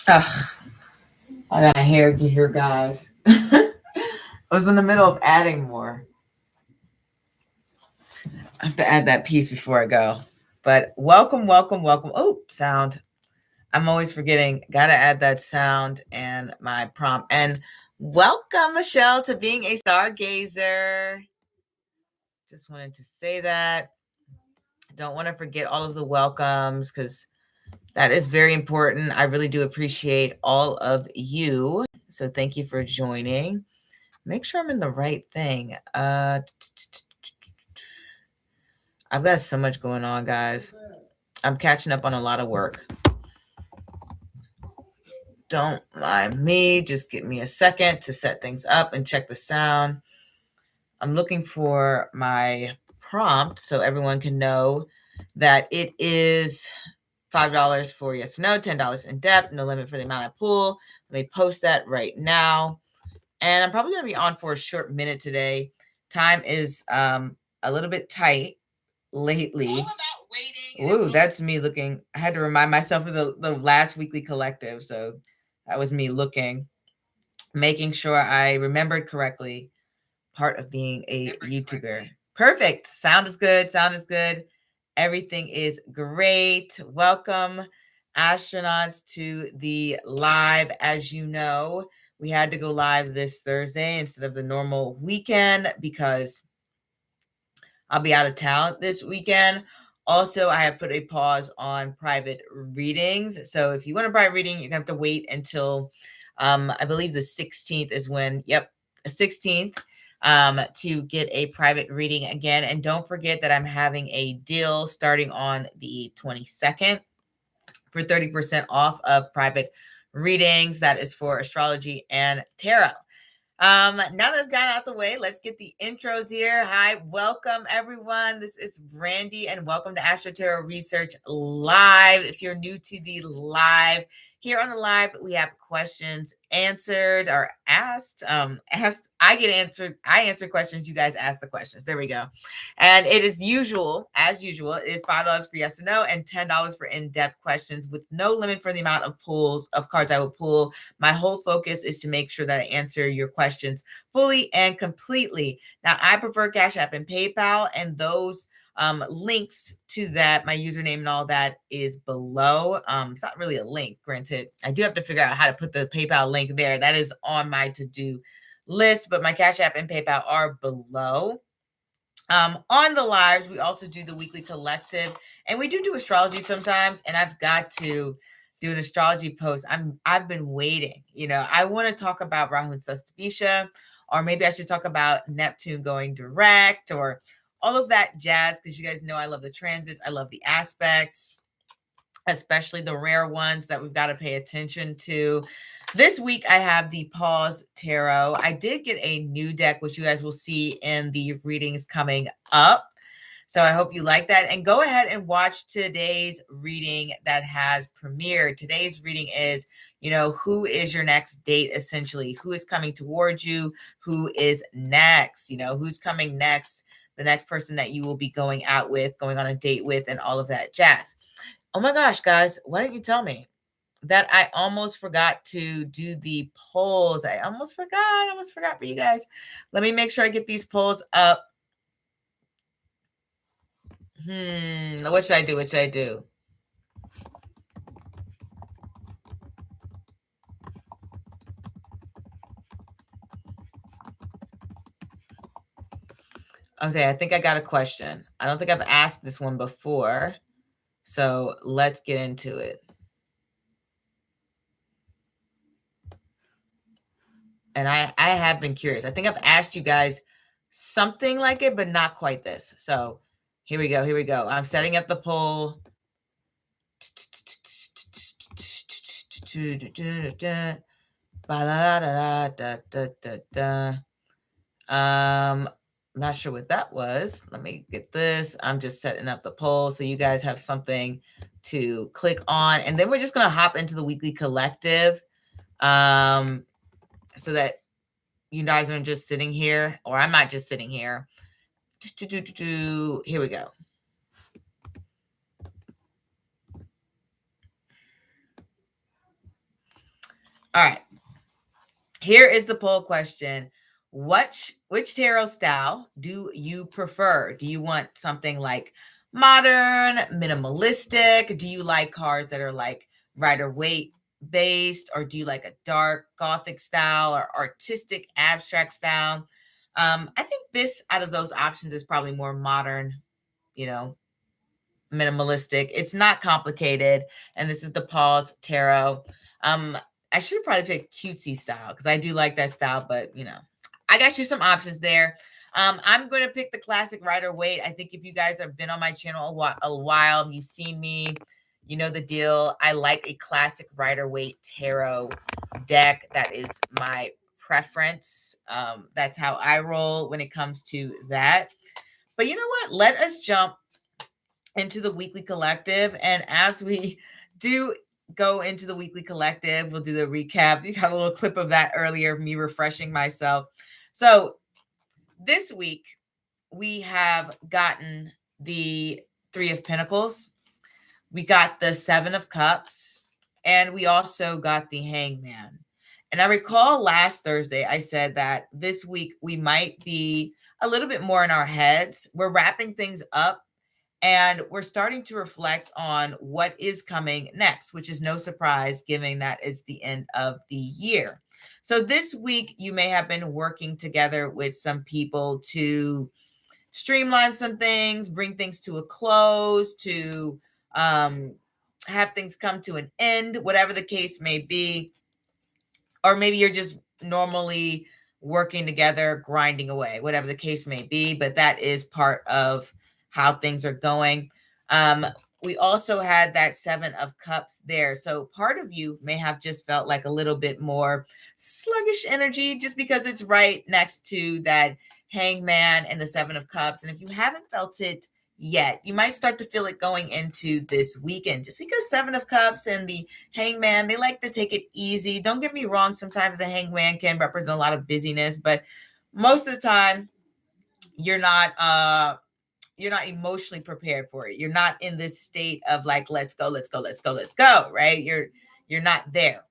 Ugh, I got hair here, guys. I was in the middle of adding more. I have to add that piece before I go. But welcome, welcome, welcome. Oh, sound. I'm always forgetting. Got to add that sound and my prompt. And welcome, Michelle, to being a stargazer. Just wanted to say that. Don't want to forget all of the welcomes because that is very important. I really do appreciate all of you. So thank you for joining. Make sure I'm in the right thing. I've got so much going on, guys. I'm catching up on a lot of work. Don't mind me. Just give me a second to set things up and check the sound. I'm looking for my prompt so everyone can know that it is $5 for yes or no, $10 in depth, no limit for the amount I pull. Let me post that right now. And I'm probably going to be on for a short minute today. Time is a little bit tight lately. Ooh, that's me looking. I had to remind myself of the last weekly collective. So that was me looking, making sure I remembered correctly. Part of being a YouTuber. Perfect. Sound is good. Sound is good. Everything is great. Welcome, astronauts, to the live. As you know, we had to go live this Thursday instead of the normal weekend because I'll be out of town this weekend. Also, I have put a pause on private readings. So if you want a private reading, you're going to have to wait until, I believe the 16th is when, the 16th, to get a private reading again. And don't forget that I'm having a deal starting on the 22nd for 30% off of private readings. That is for astrology and tarot. Now that I've gotten out the way, let's get the intros here. Hi, welcome everyone. This is Brandi and welcome to AstroTarotResearch Live. If you're new to the live, here on the live, we have questions answered or asked. I get answered. I answer questions. You guys ask the questions. There we go. And it is as usual, it is $5 for yes or no and $10 for in-depth questions with no limit for the amount of cards I will pull. My whole focus is to make sure that I answer your questions fully and completely. Now, I prefer CashApp and PayPal, and those links to that, my username and all that is below. It's not really a link, granted. I do have to figure out how to put the PayPal link there. That is on my to-do list, but my CashApp and PayPal are below. On the lives, we also do the weekly collective, and we do astrology sometimes, and I've got to do an astrology post. I've been waiting. I want to talk about Rahu and Sastabisha, or maybe I should talk about Neptune going direct, or all of that jazz, because you guys know I love the transits, I love the aspects, especially the rare ones that we've got to pay attention to. This week, I have the Pause Tarot. I did get a new deck, which you guys will see in the readings coming up. So I hope you like that. And go ahead and watch today's reading that has premiered. Today's reading is, who is your next date, essentially? Who is coming towards you? Who is next? Who's coming next? The next person that you will be going out with, going on a date with, and all of that jazz. Oh my gosh, guys, why didn't you tell me that I almost forgot to do the polls? I almost forgot for you guys. Let me make sure I get these polls up. What should I do? Okay, I think I got a question. I don't think I've asked this one before. So let's get into it. And I have been curious. I think I've asked you guys something like it, but not quite this. So here we go. I'm setting up the poll. I'm not sure what that was. Let me get this. I'm just setting up the poll so you guys have something to click on, and then we're just gonna hop into the weekly collective, so that you guys aren't just sitting here, or I'm not just sitting here. Here we go. All right. Here is the poll question. Which tarot style do you prefer? Do you want something like modern, minimalistic? Do you like cards that are like Rider-Waite based, or do you like a dark Gothic style or artistic abstract style? I think this out of those options is probably more modern, you know, minimalistic. It's not complicated, and this is the Pause Tarot. Um, I should have probably picked cutesy style because I do like that style, but you know, I got you some options there. I'm going to pick the classic Rider-Waite. I think if you guys have been on my channel a while, you've seen me, you know the deal. I like a classic Rider-Waite tarot deck. That is my preference. That's how I roll when it comes to that. But you know what? Let us jump into the weekly collective. And as we do go into the weekly collective, we'll do the recap. You got a little clip of that earlier of me refreshing myself. So this week, we have gotten the Three of Pentacles. We got the Seven of Cups. And we also got the Hangman. And I recall last Thursday, I said that this week we might be a little bit more in our heads. We're wrapping things up, and we're starting to reflect on what is coming next, which is no surprise given that it's the end of the year. So this week, you may have been working together with some people to streamline some things, bring things to a close, to have things come to an end, whatever the case may be. Or maybe you're just normally working together, grinding away, whatever the case may be. But that is part of how things are going. We also had that Seven of Cups there. So part of you may have just felt like a little bit more sluggish energy just because it's right next to that Hangman and the Seven of Cups. And if you haven't felt it yet, you might start to feel it going into this weekend, just because Seven of Cups and the Hangman, they like to take it easy. Don't get me wrong, sometimes the Hangman can represent a lot of busyness, but most of the time you're not emotionally prepared for it. You're not in this state of like, let's go, right? You're not there.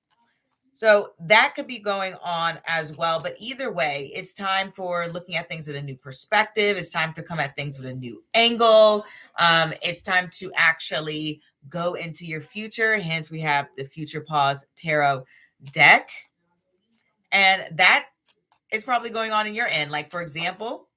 So that could be going on as well. But either way, it's time for looking at things at a new perspective. It's time to come at things with a new angle. It's time to actually go into your future. Hence, we have the Future Pause Tarot deck. And that is probably going on in your end. Like, for example,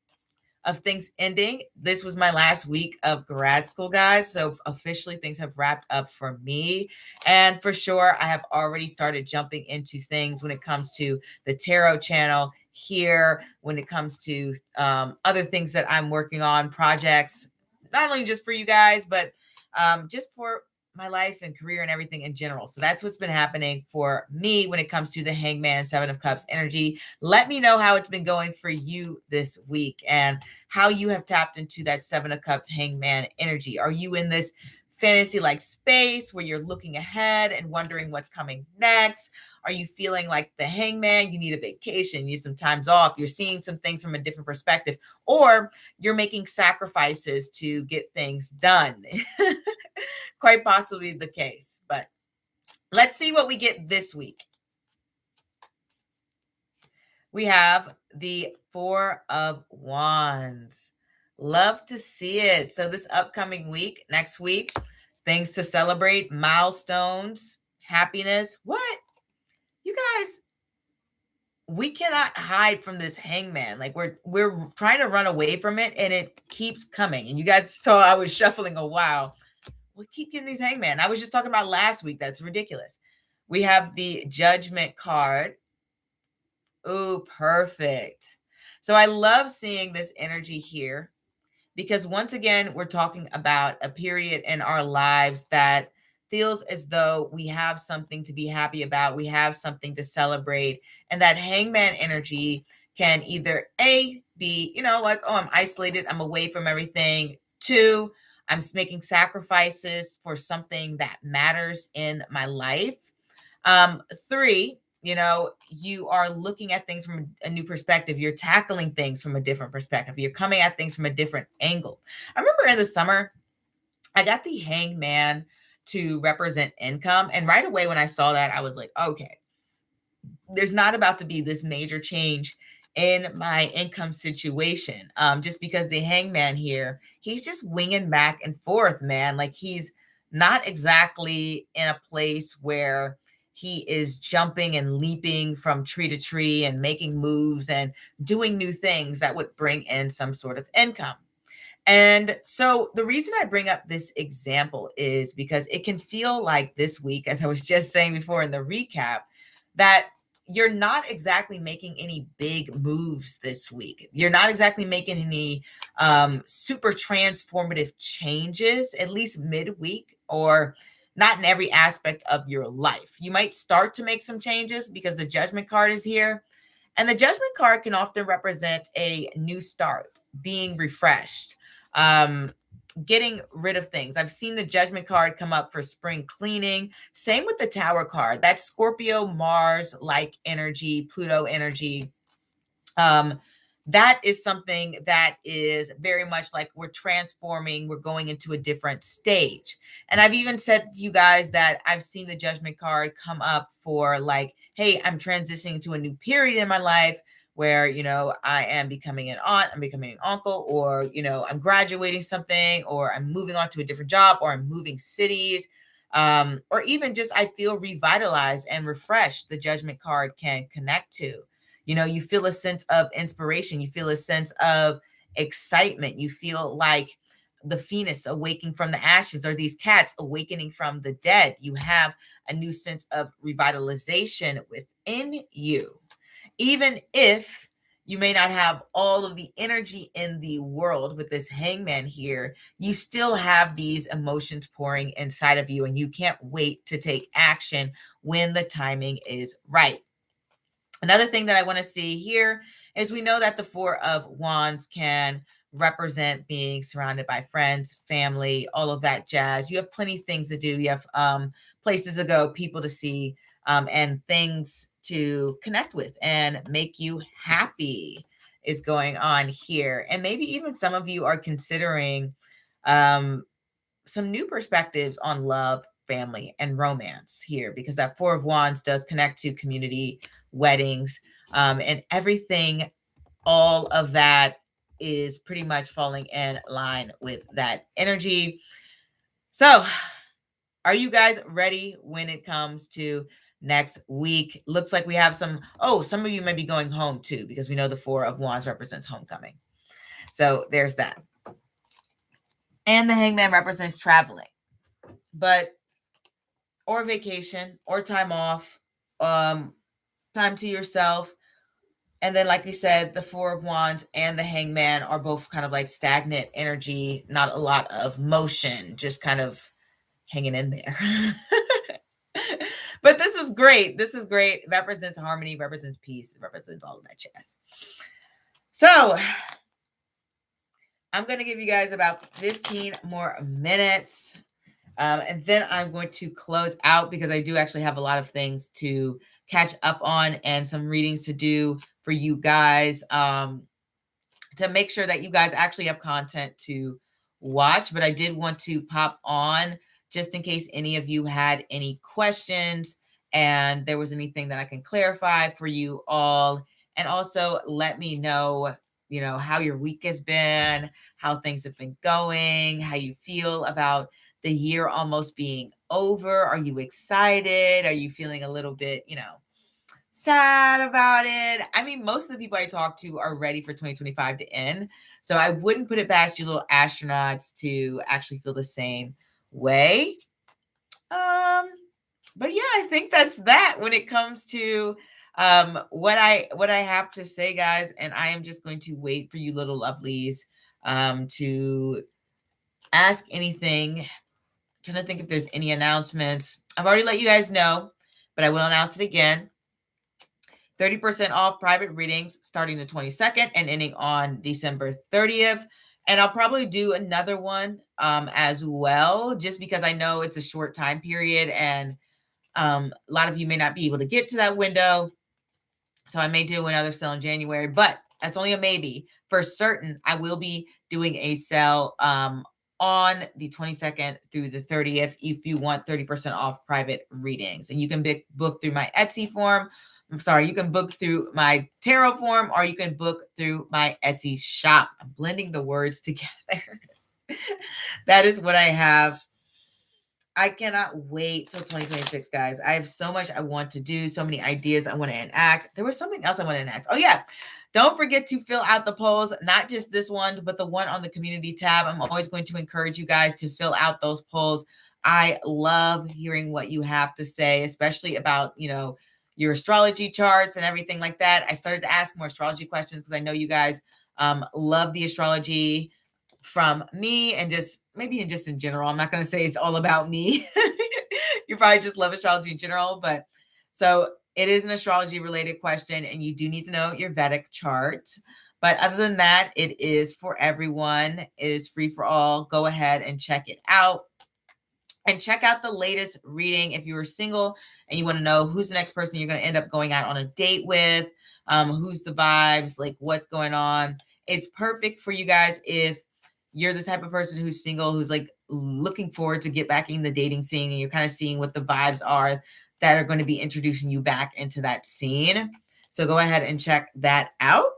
of things ending. This was my last week of grad school, guys. So officially things have wrapped up for me. And for sure, I have already started jumping into things when it comes to the tarot channel here, when it comes to other things that I'm working on, projects, not only just for you guys, but just for my life and career and everything in general. So that's what's been happening for me when it comes to the Hangman Seven of Cups energy. Let me know how it's been going for you this week and how you have tapped into that Seven of Cups Hangman energy. Are you in this fantasy-like space where you're looking ahead and wondering what's coming next? Are you feeling like the Hangman? You need a vacation, you need some times off. You're seeing some things from a different perspective, or you're making sacrifices to get things done. Quite possibly the case, but let's see what we get this week. We have the Four of Wands. Love to see it. So this upcoming week, next week, things to celebrate, milestones, happiness. What? You guys, we cannot hide from this Hangman. Like we're trying to run away from it, and it keeps coming. And you guys saw I was shuffling a while. We keep getting these Hangman. I was just talking about last week. That's ridiculous. We have the Judgment card. Ooh, perfect. So I love seeing this energy here because once again, we're talking about a period in our lives that feels as though we have something to be happy about. We have something to celebrate. And that Hangman energy can either A, be, like, oh, I'm isolated. I'm away from everything. 2, I'm making sacrifices for something that matters in my life. 3, you are looking at things from a new perspective. You're tackling things from a different perspective. You're coming at things from a different angle. I remember in the summer, I got the Hangman to represent income. And right away when I saw that, I was like, okay, there's not about to be this major change in my income situation. Just because the hangman here, he's just winging back and forth, man. Like he's not exactly in a place where he is jumping and leaping from tree to tree and making moves and doing new things that would bring in some sort of income. And so the reason I bring up this example is because it can feel like this week, as I was just saying before in the recap, that you're not exactly making any big moves this week. You're not exactly making any super transformative changes, at least midweek, or not in every aspect of your life. You might start to make some changes because the Judgment card is here. And the Judgment card can often represent a new start, being refreshed, um, getting rid of things. I've seen the Judgment card come up for spring cleaning. Same with the Tower card. That Scorpio, Mars like energy, Pluto energy. That is something that is very much like we're transforming, we're going into a different stage. And I've even said to you guys that I've seen the Judgment card come up for like, hey, I'm transitioning to a new period in my life where, you know, I am becoming an aunt, I'm becoming an uncle, or, you know, I'm graduating something, or I'm moving on to a different job, or I'm moving cities. Or even just I feel revitalized and refreshed, the Judgment card can connect to. You know, you feel a sense of inspiration. You feel a sense of excitement. You feel like the phoenix awaking from the ashes, or these cats awakening from the dead. You have a new sense of revitalization within you. Even if you may not have all of the energy in the world with this hangman here, you still have these emotions pouring inside of you, and you can't wait to take action when the timing is right. Another thing that I want to see here is we know that the Four of Wands can represent being surrounded by friends, family, all of that jazz. You have plenty of things to do. You have places to go, people to see, and things to connect with and make you happy is going on here. And maybe even some of you are considering some new perspectives on love, family, and romance here, because that Four of Wands does connect to community, weddings, and everything. All of that is pretty much falling in line with that energy. So, are you guys ready when it comes to next week? Looks like we have some of you may be going home too, because we know the Four of Wands represents homecoming. So, there's that. And the Hangman represents traveling. But or vacation or time off, time to yourself. And then, like we said, the Four of Wands and the Hangman are both kind of like stagnant energy, not a lot of motion, just kind of hanging in there. But this is great. This is great. It represents harmony, represents peace, it represents all of that jazz. So I'm going to give you guys about 15 more minutes. And then I'm going to close out because I do actually have a lot of things to catch up on and some readings to do for you guys, to make sure that you guys actually have content to watch. But I did want to pop on just in case any of you had any questions and there was anything that I can clarify for you all. And also let me know, you know, how your week has been, how things have been going, how you feel about the year almost being over. Are you excited? Are you feeling a little bit, you know, sad about it? I mean, most of the people I talk to are ready for 2025 to end. So I wouldn't put it past you little astronauts to actually feel the same way. But yeah, I think that's that when it comes to what I have to say, guys. And I am just going to wait for you little lovelies to ask anything. Trying to think if there's any announcements. I've already let you guys know, but I will announce it again. 30% off private readings starting the 22nd and ending on December 30th. And I'll probably do another one as well, just because I know it's a short time period and a lot of you may not be able to get to that window. So I may do another sale in January, but that's only a maybe. For certain, I will be doing a sale on the 22nd through the 30th if you want 30% off private readings. And you can book through my Etsy form, I'm sorry, you can book through my tarot form or you can book through my Etsy shop. I'm blending the words together. That is what I have. I cannot wait till 2026, guys. I have so much I want to do, so many ideas I want to enact. There was something else I want to enact. Oh, yeah. Don't forget to fill out the polls, not just this one, but the one on the community tab. I'm always going to encourage you guys to fill out those polls. I love hearing what you have to say, especially about, your astrology charts and everything like that. I started to ask more astrology questions because I know you guys love the astrology from me and just maybe just in general. I'm not going to say it's all about me. You probably just love astrology in general, but so it is an astrology related question and you do need to know your Vedic chart. But other than that, it is for everyone. It is free for all. Go ahead and check it out. And check out the latest reading if you are single and you want to know who's the next person you're going to end up going out on a date with, who's the vibes, like what's going on. It's perfect for you guys if you're the type of person who's single, who's like looking forward to get back in the dating scene and you're kind of seeing what the vibes are that are going to be introducing you back into that scene. So go ahead and check that out.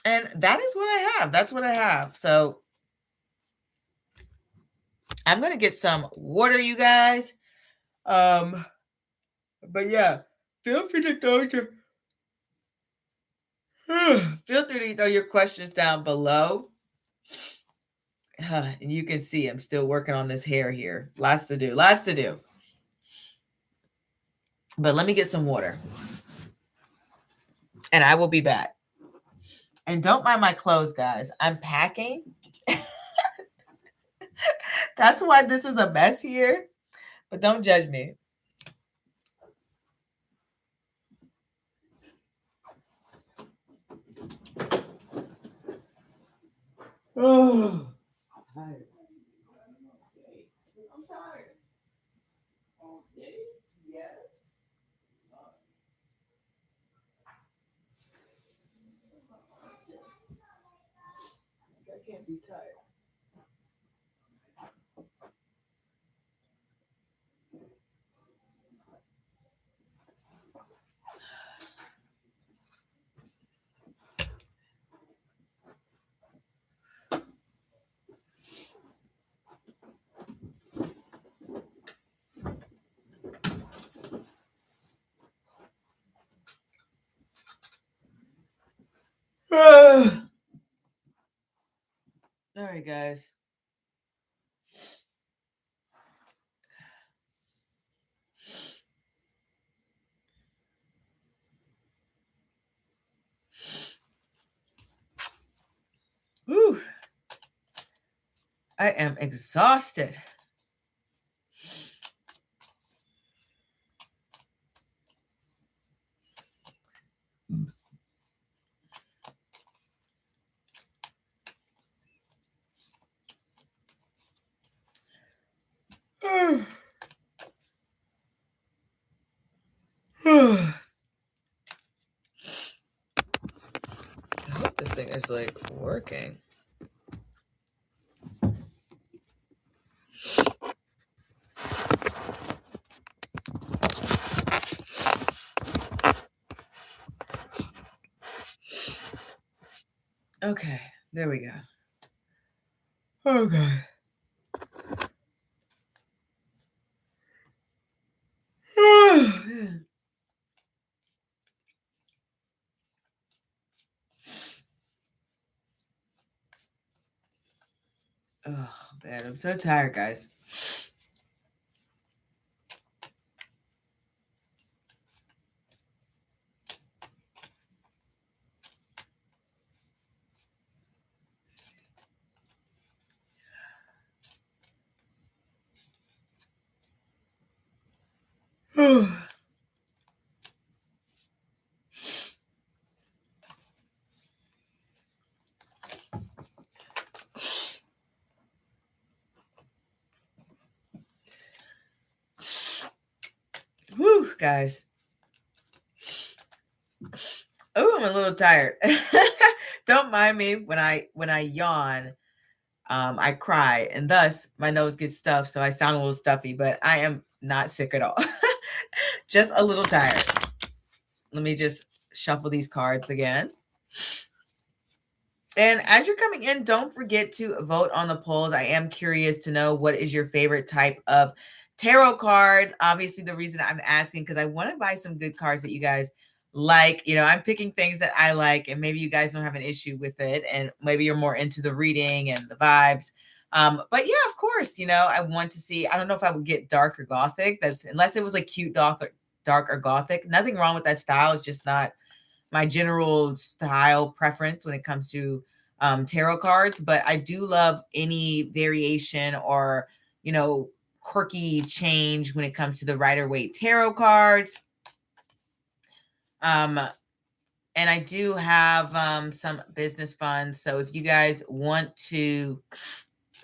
And that is what I have. That's what I have. So I'm going to get some water, you guys. But yeah, feel free to throw your questions down below. And you can see I'm still working on this hair here. Lots to do. But let me get some water. And I will be back. And don't mind my clothes, guys. I'm packing. That's why this is a mess here. But don't judge me. Oh, I'm tired. I'm tired. Okay. Yes. I can't be tired. All right, guys. Whew. I am exhausted. I hope this thing is like working. Okay, there we go. Okay. Oh, man, I'm so tired, guys. Whew, guys. Oh, I'm a little tired. Don't mind me when I yawn. I cry, and thus my nose gets stuffed, so I sound a little stuffy. But I am not sick at all. Just a little tired. Let me just shuffle these cards again. And as you're coming in, don't forget to vote on the polls. I am curious to know what is your favorite type of tarot card. Obviously, the reason I'm asking because I want to buy some good cards that you guys like. You know, I'm picking things that I like, and maybe you guys don't have an issue with it, and maybe you're more into the reading and the vibes. But yeah, of course, you know, I want to see. I don't know if I would get dark or gothic. That's unless it was like cute dark or gothic. Nothing wrong with that style. It's just not my general style preference when it comes to tarot cards, but I do love any variation or, you know, quirky change when it comes to the Rider-Waite tarot cards. And I do have some business funds. So if you guys want to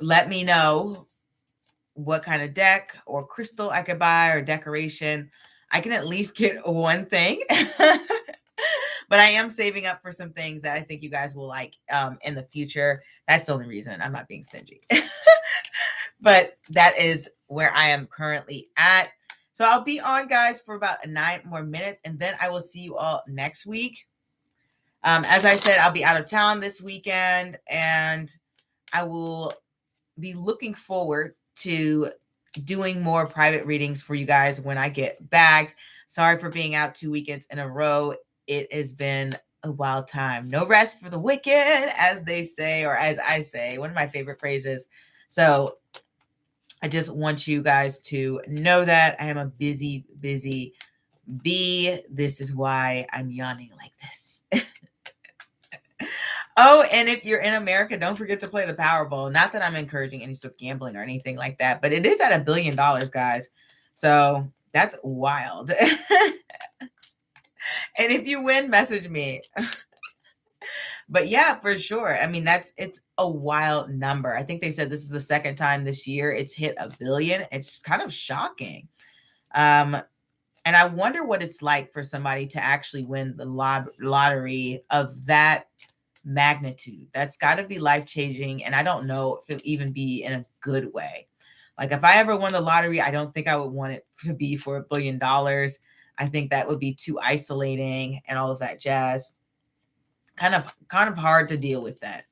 let me know what kind of deck or crystal I could buy or decoration, I can at least get one thing. But I am saving up for some things that I think you guys will like in the future. That's the only reason. I'm not being stingy. But that is where I am currently at. So I'll be on, guys, for about 9 more minutes, and then I will see you all next week. As I said, I'll be out of town this weekend, and I will be looking forward to doing more private readings for you guys when I get back. Sorry for being out 2 weekends in a row. It has been a wild time. No rest for the wicked, as they say, or as I say, one of my favorite phrases. So I just want you guys to know that I am a busy, busy bee. This is why I'm yawning like this. Oh, and if you're in America, don't forget to play the Powerball. Not that I'm encouraging any sort of gambling or anything like that, but it is at $1 billion, guys. So that's wild. And if you win, message me. But yeah, for sure. I mean, it's a wild number. I think they said this is the second time this year it's hit $1 billion. It's kind of shocking. And I wonder what it's like for somebody to actually win the lottery of that magnitude. That's got to be life-changing. And I don't know if it'll even be in a good way. Like if I ever won the lottery, I don't think I would want it to be for $1 billion. I think that would be too isolating and all of that jazz. Kind of hard to deal with that.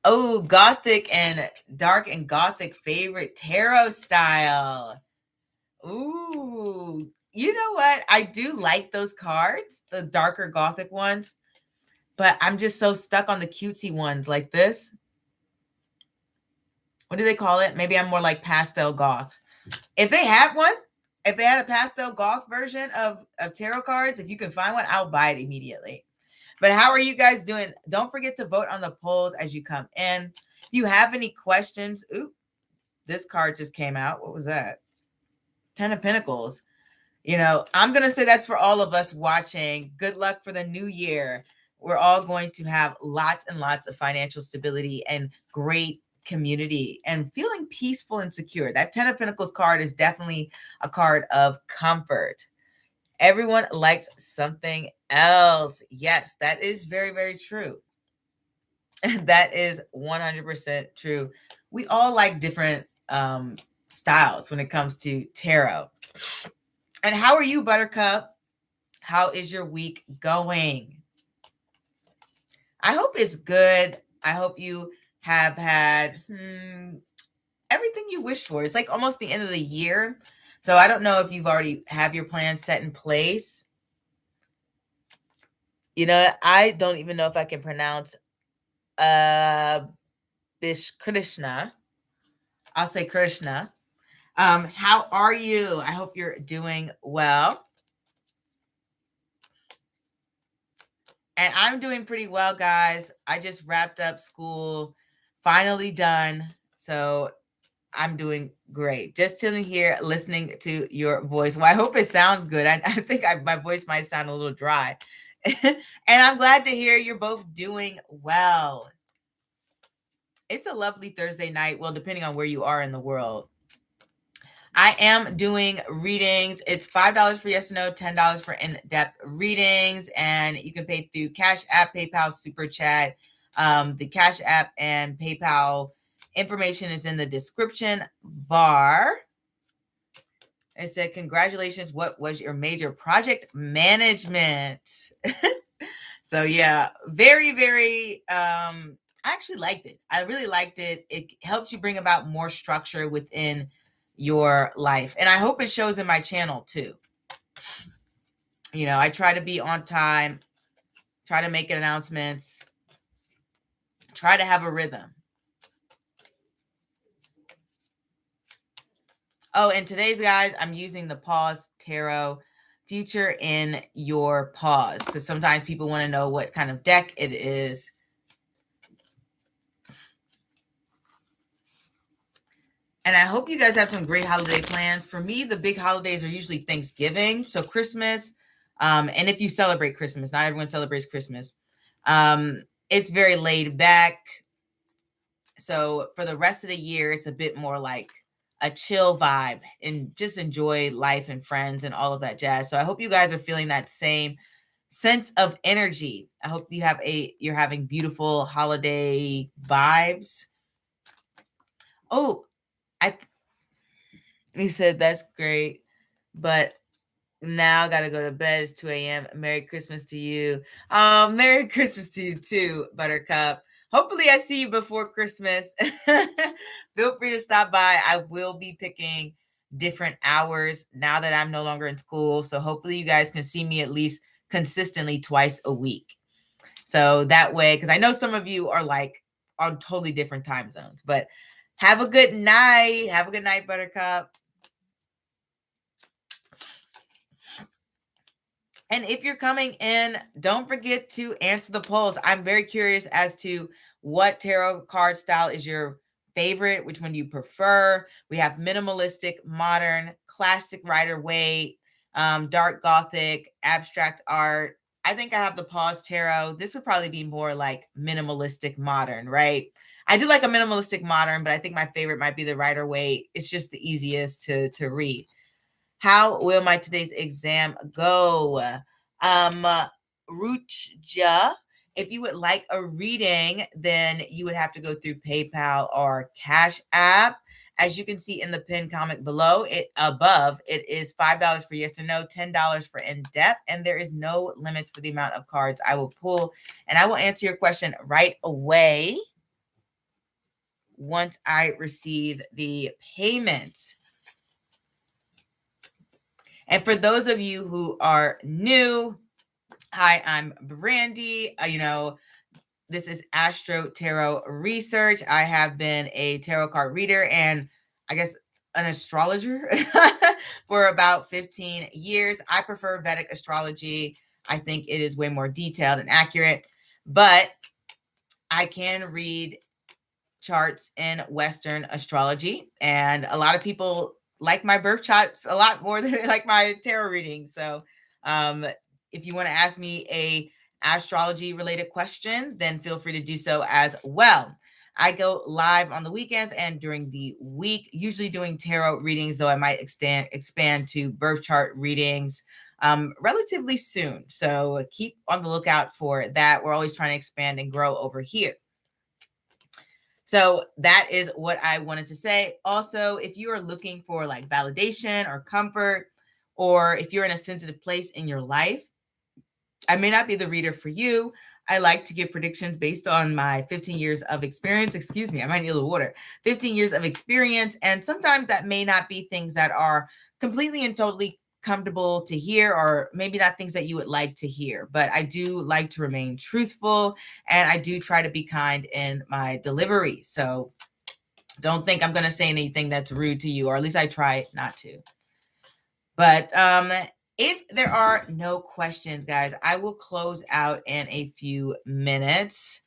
Oh, gothic and dark and gothic favorite tarot style. Ooh, you know what? I do like those cards, the darker gothic ones, but I'm just so stuck on the cutesy ones like this. What do they call it? Maybe I'm more like pastel goth. If they had one, if they had a pastel goth version of tarot cards, if you can find one, I'll buy it immediately. But how are you guys doing? Don't forget to vote on the polls as you come in. If you have any questions, ooh, this card just came out. What was that? 10 of Pentacles. You know, I'm going to say that's for all of us watching. Good luck for the new year. We're all going to have lots and lots of financial stability and great community and feeling peaceful and secure. That 10 of Pentacles card is definitely a card of comfort. Everyone likes something else. Yes, that is very, very true. That is 100% true. We all like different styles when it comes to tarot. And how are you, Buttercup? How is your week going? I hope it's good. I hope you have had everything you wish for. It's like almost the end of the year. So I don't know if you've already have your plans set in place. You know, I don't even know if I can pronounce Krishna. I'll say Krishna. How are you? I hope you're doing well. And I'm doing pretty well, guys. I just wrapped up school, finally done. So I'm doing great. Just chilling here, listening to your voice. Well, I hope it sounds good. I think my voice might sound a little dry. And I'm glad to hear you're both doing well. It's a lovely Thursday night. Well, depending on where you are in the world. I am doing readings. It's $5 for yes or no, $10 for in-depth readings. And you can pay through CashApp, PayPal, Super Chat. The CashApp and PayPal information is in the description bar. It said, congratulations. What was your major project? Management. So yeah, very, very, I actually liked it. I really liked it. It helps you bring about more structure within your life. And I hope it shows in my channel too. You know, I try to be on time, try to make announcements, try to have a rhythm. Oh, and today's, guys, I'm using the Pause Tarot Future in Your Pause, because sometimes people want to know what kind of deck it is. And I hope you guys have some great holiday plans. For me, the big holidays are usually Thanksgiving, so Christmas, and if you celebrate Christmas, not everyone celebrates Christmas. It's very laid back. So for the rest of the year, it's a bit more like a chill vibe and just enjoy life and friends and all of that jazz. So I hope you guys are feeling that same sense of energy. I hope you're having beautiful holiday vibes. Oh, you said that's great, but now gotta go to bed. It's 2 a.m. Merry Christmas to you. Merry Christmas to you too, Buttercup. Hopefully I see you before Christmas. Feel free to stop by. I will be picking different hours now that I'm no longer in school. So hopefully you guys can see me at least consistently twice a week. So that way, because I know some of you are like on totally different time zones, but have a good night. Have a good night, Buttercup. And if you're coming in, don't forget to answer the polls. I'm very curious as to what tarot card style is your favorite, which one do you prefer. We have minimalistic, modern, classic Rider-Waite, dark Gothic, abstract art. I think I have the Pause Tarot. This would probably be more like minimalistic, modern, right? I do like a minimalistic modern, but I think my favorite might be the Rider-Waite. It's just the easiest to read. How will my today's exam go? Rutja, if you would like a reading, then you would have to go through PayPal or Cash App. As you can see in the pinned comment below, it is $5 for yes or no, $10 for in-depth, and there is no limits for the amount of cards I will pull. And I will answer your question right away once I receive the payment. And for those of you who are new, hi, I'm Brandi. This is AstroTarotResearch. I have been a tarot card reader and I guess an astrologer for about 15 years. I prefer Vedic astrology. I think it is way more detailed and accurate, but I can read charts in Western astrology, and a lot of people like my birth charts a lot more than they like my tarot readings. So if you want to ask me a astrology related question, then feel free to do so as well. I go live on the weekends and during the week, usually doing tarot readings, though I might expand to birth chart readings relatively soon. So keep on the lookout for that. We're always trying to expand and grow over here. So that is what I wanted to say. Also, if you are looking for like validation or comfort, or if you're in a sensitive place in your life, I may not be the reader for you. I like to give predictions based on my 15 years of experience. Excuse me, I might need a little water. 15 years of experience. And sometimes that may not be things that are completely and totally comfortable to hear, or maybe not things that you would like to hear. But I do like to remain truthful, and I do try to be kind in my delivery. So don't think I'm going to say anything that's rude to you, or at least I try not to. But if there are no questions, guys, I will close out in a few minutes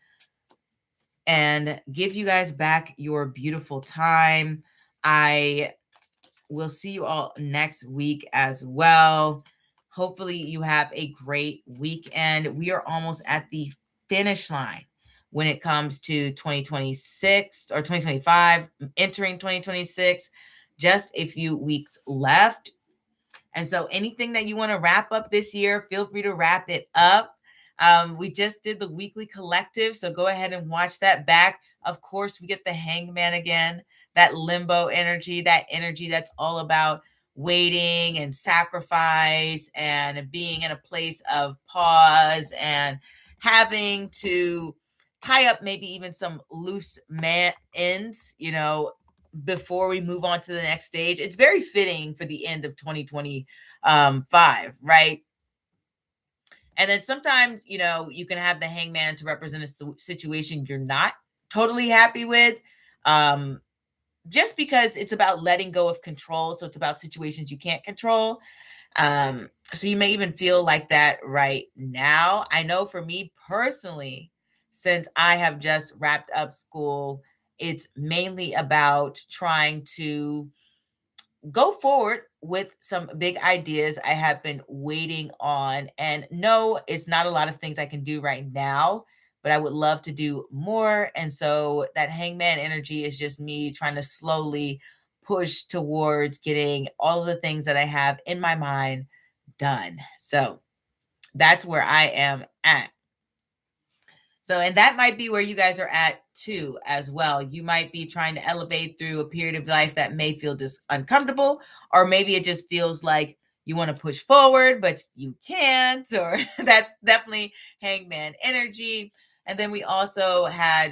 and give you guys back your beautiful time. I will see you all next week as well. Hopefully you have a great weekend. We are almost at the finish line when it comes to 2026 or 2025, entering 2026, just a few weeks left. And so anything that you want to wrap up this year, feel free to wrap it up. We just did the weekly collective, so go ahead and watch that back. Of course, we get the hangman again, that limbo energy, that energy that's all about waiting and sacrifice and being in a place of pause and having to tie up maybe even some loose ends, before we move on to the next stage. It's very fitting for the end of 2025, right? And then sometimes, you can have the hangman to represent a situation you're not totally happy with, just because it's about letting go of control. So it's about situations you can't control. So you may even feel like that right now. I know for me personally, since I have just wrapped up school, it's mainly about trying to go forward with some big ideas I have been waiting on. And no, it's not a lot of things I can do right now, but I would love to do more. And so that hangman energy is just me trying to slowly push towards getting all of the things that I have in my mind done. So that's where I am at. So, and that might be where you guys are at too, as well. You might be trying to elevate through a period of life that may feel just uncomfortable, or maybe it just feels like you want to push forward, but you can't, or that's definitely hangman energy. And then we also had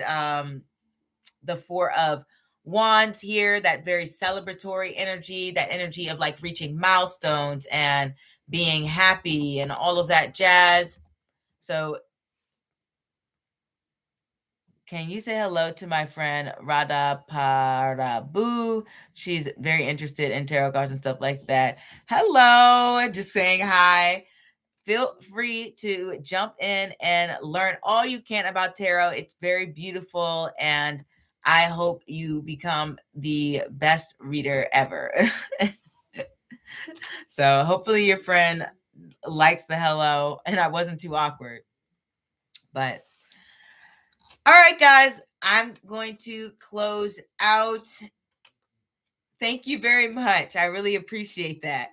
the Four of Wands here, that very celebratory energy, that energy of like reaching milestones and being happy and all of that jazz. So can you say hello to my friend Radha Parabu? She's very interested in tarot cards and stuff like that. Hello, just saying hi. Feel free to jump in and learn all you can about tarot. It's very beautiful, and I hope you become the best reader ever. So hopefully your friend likes the hello and I wasn't too awkward. But all right, guys, I'm going to close out. Thank you very much. I really appreciate that.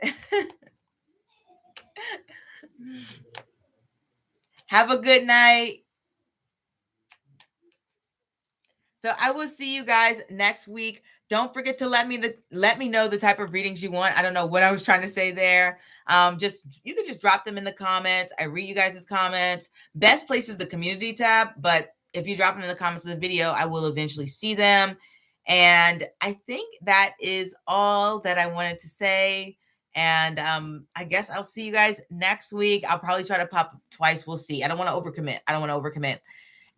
Have a good night. So I will see you guys next week. Don't forget to let me know the type of readings you want. I don't know what I was trying to say there. You can just drop them in the comments. I read you guys' comments. Best place is the community tab, but if you drop them in the comments of the video, I will eventually see them. And I think that is all that I wanted to say. And I guess I'll see you guys next week. I'll probably try to pop twice. We'll see. I don't want to overcommit.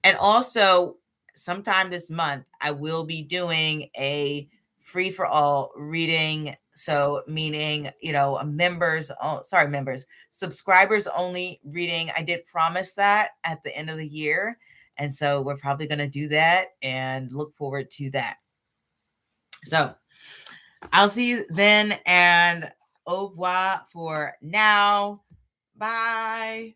And also, sometime this month, I will be doing a free for all reading. So meaning, subscribers only reading. I did promise that at the end of the year. And so we're probably going to do that and look forward to that. So I'll see you then, and au revoir for now. Bye.